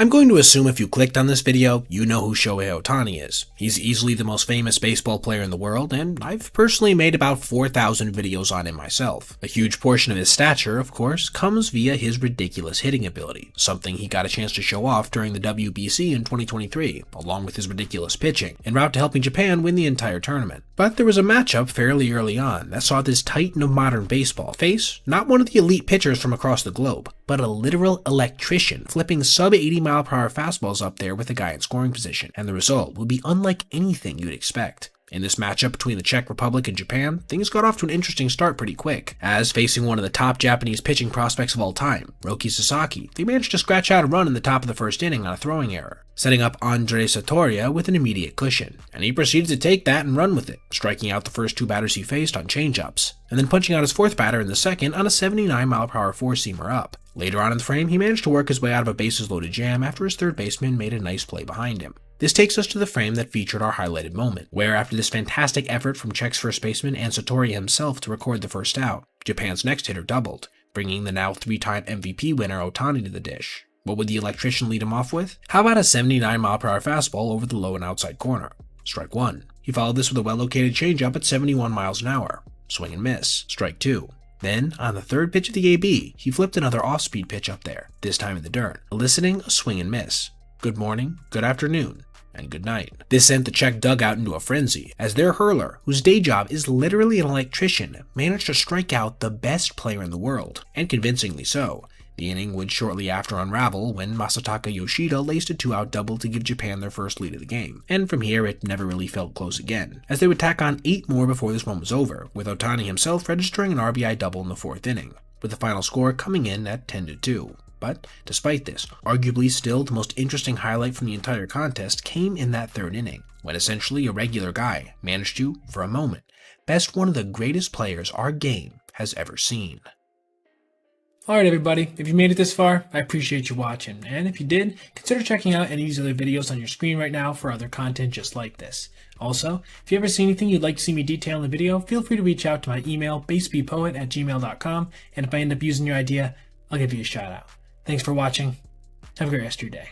I'm going to assume if you clicked on this video, you know who Shohei Ohtani is. He's easily the most famous baseball player in the world, and I've personally made about 4,000 videos on him myself. A huge portion of his stature, of course, comes via his ridiculous hitting ability, something he got a chance to show off during the WBC in 2023, along with his ridiculous pitching, en route to helping Japan win the entire tournament. But there was a matchup fairly early on that saw this titan of modern baseball face not one of the elite pitchers from across the globe, but a literal electrician flipping sub-80-mile-per-hour fastballs up there with a guy in scoring position, and the result would be unlike anything you'd expect. In this matchup between the Czech Republic and Japan, things got off to an interesting start pretty quick, as facing one of the top Japanese pitching prospects of all time, Roki Sasaki, they managed to scratch out a run in the top of the first inning on a throwing error, setting up Andre Sartoria with an immediate cushion, and he proceeded to take that and run with it, striking out the first two batters he faced on changeups, and then punching out his fourth batter in the second on a 79-mile-per-hour four-seamer up. Later on in the frame, he managed to work his way out of a bases-loaded jam after his third baseman made a nice play behind him. This takes us to the frame that featured our highlighted moment, where after this fantastic effort from Czech's first baseman and Sartoria himself to record the first out, Japan's next hitter doubled, bringing the now three-time MVP winner Ohtani to the dish. What would the electrician lead him off with? How about a 79-mile-per-hour fastball over the low and outside corner? Strike one. He followed this with a well-located changeup at 71 miles an hour. Swing and miss. Strike two. Then, on the third pitch of the AB, he flipped another off-speed pitch up there, this time in the dirt, eliciting a swing and miss. Good morning, good afternoon, and good night. This sent the Czech dugout into a frenzy, as their hurler, whose day job is literally an electrician, managed to strike out the best player in the world, and convincingly so. The inning would shortly after unravel when Masataka Yoshida laced a two-out double to give Japan their first lead of the game, and from here it never really felt close again, as they would tack on 8 more before this one was over, with Ohtani himself registering an RBI double in the 4th inning, with the final score coming in at 10-2. But despite this, arguably still the most interesting highlight from the entire contest came in that 3rd inning, when essentially a regular guy managed to, for a moment, best one of the greatest players our game has ever seen. Alright everybody, if you made it this far, I appreciate you watching, and if you did, consider checking out any of these other videos on your screen right now for other content just like this. Also, if you ever see anything you'd like to see me detail in the video, feel free to reach out to my email, basebpoet@gmail.com, and if I end up using your idea, I'll give you a shout out. Thanks for watching. Have a great rest of your day.